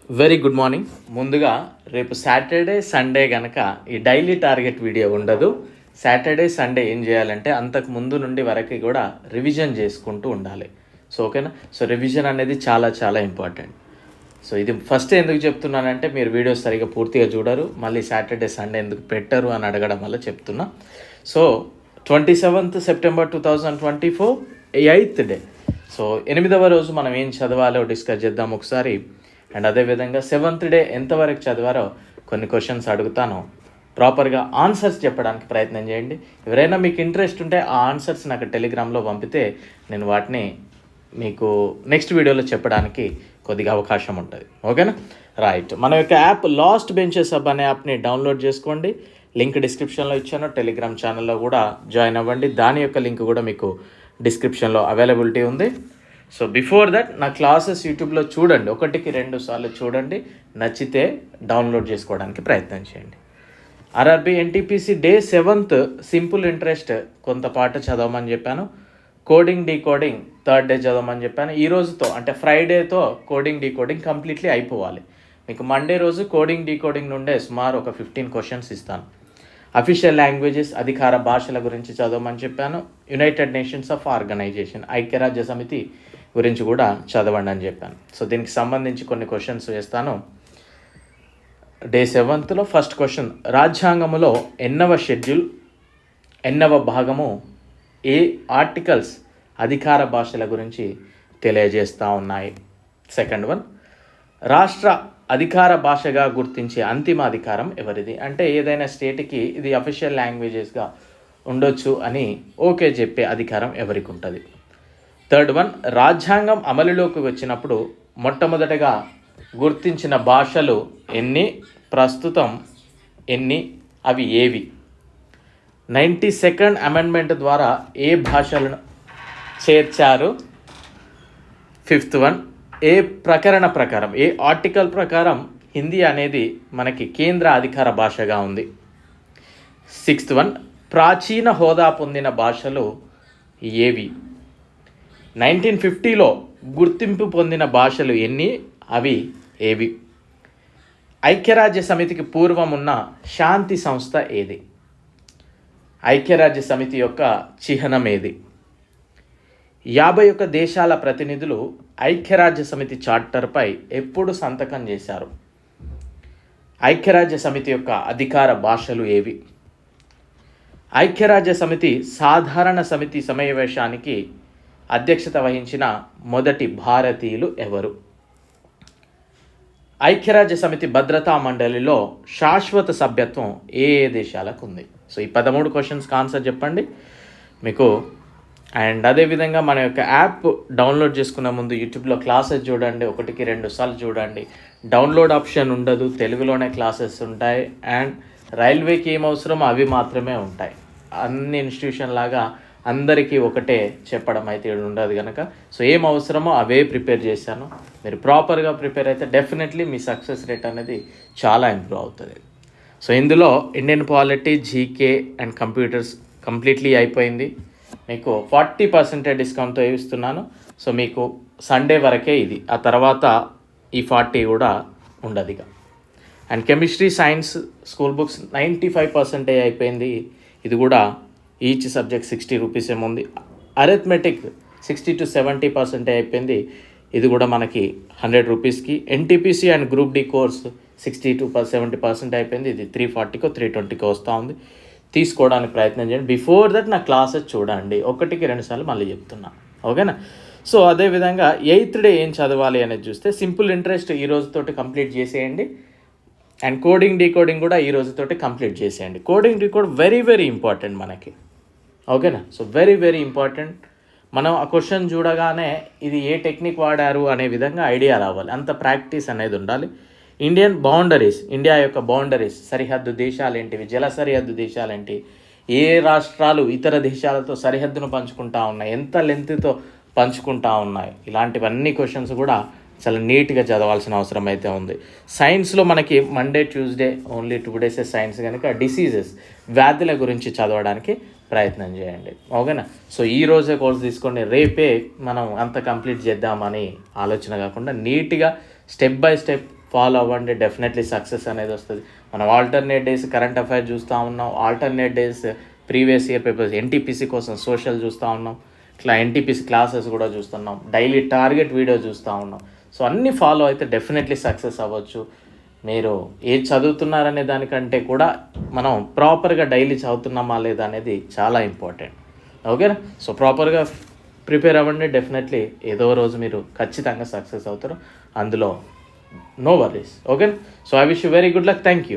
Very good morning. ముందుగా రేపు Saturday Sunday కనుక ఈ డైలీ టార్గెట్ వీడియో ఉండదు. సాటర్డే సండే ఏం చేయాలంటే అంతకు ముందు నుండి వరకు కూడా రివిజన్ చేసుకుంటూ ఉండాలి. సో ఓకేనా. సో రివిజన్ అనేది చాలా చాలా ఇంపార్టెంట్. సో ఇది ఫస్ట్ ఎందుకు చెప్తున్నానంటే మీరు వీడియోస్ సరిగా పూర్తిగా చూడరు, మళ్ళీ సాటర్డే సండే ఎందుకు పెట్టరు అని అడగడం వల్ల చెప్తున్నా. So 27th September 2024 8th day. So 8వ రోజు మనం ఏం చదవాలో డిస్కస్ చేద్దాం ఒకసారి. అండ్ అదేవిధంగా 7th డే ఎంతవరకు చదివారో కొన్ని క్వశ్చన్స్ అడుగుతాను, ప్రాపర్గా ఆన్సర్స్ చెప్పడానికి ప్రయత్నం చేయండి. ఎవరైనా మీకు ఇంట్రెస్ట్ ఉంటే ఆ ఆన్సర్స్ నాకు టెలిగ్రామ్లో పంపితే నేను వాటిని మీకు నెక్స్ట్ వీడియోలో చెప్పడానికి కొద్దిగా అవకాశం ఉంటుంది. ఓకేనా. రైట్, మన యొక్క యాప్ లాస్ట్ బెంచెస్ హబ్ అనే యాప్ని డౌన్లోడ్ చేసుకోండి. లింక్ డిస్క్రిప్షన్లో ఇచ్చాను. టెలిగ్రామ్ ఛానల్లో కూడా జాయిన్ అవ్వండి, దాని యొక్క లింక్ కూడా మీకు డిస్క్రిప్షన్లో అవైలబిలిటీ ఉంది. సో బిఫోర్ దట్ నా క్లాసెస్ యూట్యూబ్లో చూడండి, 1-2 సార్లు చూడండి, నచ్చితే డౌన్లోడ్ చేసుకోవడానికి ప్రయత్నం చేయండి. RRB NTPC day 7th simple interest కొంత పాట చదవమని చెప్పాను. కోడింగ్ డీకోడింగ్ 3rd డే చదవమని చెప్పాను. ఈ రోజుతో అంటే ఫ్రైడేతో కోడింగ్ డీకోడింగ్ కంప్లీట్లీ అయిపోవాలి. మీకు మండే రోజు కోడింగ్ డీకోడింగ్ నుండే సుమారు ఒక 15 క్వశ్చన్స్ ఇస్తాను. అఫీషియల్ లాంగ్వేజెస్ అధికార భాషల గురించి చదవమని చెప్పాను. యునైటెడ్ నేషన్స్ ఆఫ్ ఆర్గనైజేషన్ ఐక్యరాజ్య సమితి గురించి కూడా చదవండి అని చెప్పాను. సో దీనికి సంబంధించి కొన్ని క్వశ్చన్స్ వేస్తాను. డే 7thలో ఫస్ట్ క్వశ్చన్, రాజ్యాంగంలో ఎన్నవ షెడ్యూల్ ఎన్నవ భాగము ఏ ఆర్టికల్స్ అధికార భాషల గురించి తెలియజేస్తూ ఉన్నాయి. సెకండ్ వన్, రాష్ట్ర అధికార భాషగా గుర్తించే అంతిమ అధికారం ఎవరిది? అంటే ఏదైనా స్టేట్కి ఇది అఫీషియల్ లాంగ్వేజెస్గా ఉండొచ్చు అని ఓకే చెప్పే అధికారం ఎవరికి ఉంటుంది. థర్డ్ వన్, రాజ్యాంగం అమలులోకి వచ్చినప్పుడు మొట్టమొదటగా గుర్తించిన భాషలు ఎన్ని, ప్రస్తుతం ఎన్ని, అవి ఏవి? 92nd అమెండ్మెంట్ ద్వారా ఏ భాషలను చేర్చారు? ఫిఫ్త్ వన్, ఏ ప్రకరణ ప్రకారం ఏ ఆర్టికల్ ప్రకారం హిందీ అనేది మనకి కేంద్ర అధికార భాషగా ఉంది? సిక్స్త్ వన్, ప్రాచీన హోదా పొందిన భాషలు ఏవి? 1950లో గుర్తింపు పొందిన భాషలు ఎన్ని, అవి ఏవి? ఐక్యరాజ్య సమితికి పూర్వం ఉన్న శాంతి సంస్థ ఏది? ఐక్యరాజ్య సమితి యొక్క చిహ్నం ఏది? 51 దేశాల ప్రతినిధులు ఐక్యరాజ్య సమితి చార్టర్పై ఎప్పుడు సంతకం చేశారు? ఐక్యరాజ్య సమితి యొక్క అధికార భాషలు ఏవి? ఐక్యరాజ్య సమితి సాధారణ సమితి సమావేశానికి అధ్యక్షత వహించిన మొదటి భారతీయులు ఎవరు? ఐక్యరాజ్య సమితి భద్రతా మండలిలో శాశ్వత సభ్యత్వం ఏ దేశాలకు ఉంది? సో ఈ 13 క్వశ్చన్స్కి ఆన్సర్ చెప్పండి మీకు. అండ్ అదేవిధంగా మన యొక్క యాప్ డౌన్లోడ్ చేసుకున్న ముందు యూట్యూబ్లో క్లాసెస్ చూడండి, 1-2 సార్లు చూడండి. డౌన్లోడ్ ఆప్షన్ ఉండదు, తెలుగులోనే క్లాసెస్ ఉంటాయి. అండ్ రైల్వేకి ఏం అవసరమో అవి మాత్రమే ఉంటాయి. అన్ని ఇన్స్టిట్యూషన్ లాగా అందరికీ ఒకటే చెప్పడం అయితే ఉండదు కనుక సో ఏం అవసరమో అవే ప్రిపేర్ చేశాను. మీరు ప్రాపర్గా ప్రిపేర్ అయితే డెఫినెట్లీ మీ సక్సెస్ రేట్ అనేది చాలా ఇంప్రూవ్ అవుతుంది. సో ఇందులో Indian polity, GK and computers completely అయిపోయింది. మీకు 40% డిస్కౌంట్తో ఇస్తున్నాను. సో మీకు సండే వరకే ఇది, ఆ తర్వాత ఈ 40 కూడా ఉండదు ఇక. And chemistry, science, school books 95% అయిపోయింది. ఇది కూడా ఈచ్ సబ్జెక్ట్ 60 రూపీస్ ఏముంది. అరిథమెటిక్ 60 to 70% అయిపోయింది. ఇది కూడా మనకి 100 రూపీస్కి. NTPC and group D course 60 to 70% అయిపోయింది. ఇది 340కో 320కో వస్తూ ఉంది. తీసుకోవడానికి ప్రయత్నం చేయండి. బిఫోర్ దట్ నా క్లాసెస్ చూడండి, 1-2 సార్లు మళ్ళీ చెప్తున్నా. ఓకేనా. సో అదేవిధంగా 8th డే ఏం చదవాలి అనేది చూస్తే సింపుల్ ఇంట్రెస్ట్ ఈ రోజుతోటి కంప్లీట్ చేసేయండి. అండ్ కోడింగ్ డీకోడింగ్ కూడా ఈ రోజుతోటి కంప్లీట్ చేసేయండి. Coding decode very very important మనకి. ఓకేనా. So very very important. మనం ఆ క్వశ్చన్ చూడగానే ఇది ఏ టెక్నిక్ వాడారు అనే విధంగా ఐడియా రావాలి, అంత ప్రాక్టీస్ అనేది ఉండాలి. ఇండియన్ బౌండరీస్, ఇండియా యొక్క బౌండరీస్, సరిహద్దు దేశాలు ఏంటివి, జల సరిహద్దు దేశాలు ఏంటి, ఏ రాష్ట్రాలు ఇతర దేశాలతో సరిహద్దును పంచుకుంటా ఉన్నాయి, ఎంత లెంత్తో పంచుకుంటా ఉన్నాయి, ఇలాంటివన్నీ క్వశ్చన్స్ కూడా చాలా నీట్గా చదవాల్సిన అవసరం అయితే ఉంది. సైన్స్లో మనకి మండే, ట్యూస్డే ఓన్లీ 2 డేసే సైన్స్ కనుక డిసీజెస్, వ్యాధుల గురించి చదవడానికి ప్రయత్నం చేయండి. ఓకేనా. సో ఈ రోజే కోర్స్ తీసుకోండి, రేపే మనం అంత కంప్లీట్ చేద్దామని ఆలోచన కాకుండా నీట్గా స్టెప్ బై స్టెప్ ఫాలో అవ్వండి, డెఫినెట్లీ సక్సెస్ అనేది వస్తుంది. మనం ఆల్టర్నేట్ డేస్ కరెంట్ అఫైర్ చూస్తూ ఉన్నాం, alternate days previous year papers NTPC కోసం సోషల్ చూస్తూ ఉన్నాం, ఇట్లా ఎన్టీపీసీ క్లాసెస్ కూడా చూస్తున్నాం, డైలీ టార్గెట్ వీడియో చూస్తూ ఉన్నాం. సో అన్నీ ఫాలో అయితే డెఫినెట్లీ సక్సెస్ అవ్వచ్చు. మీరు ఏది చదువుతున్నారనే దానికంటే కూడా మనం ప్రాపర్గా డైలీ చదువుతున్నామా లేదా అనేది చాలా ఇంపార్టెంట్. ఓకేనా? సో ప్రాపర్గా ప్రిపేర్ అవ్వండి, డెఫినెట్లీ ఏదో రోజు మీరు ఖచ్చితంగా సక్సెస్ అవుతారు, అందులో నో వరీస్. ఓకేనా? So I wish you very good luck. Thank you.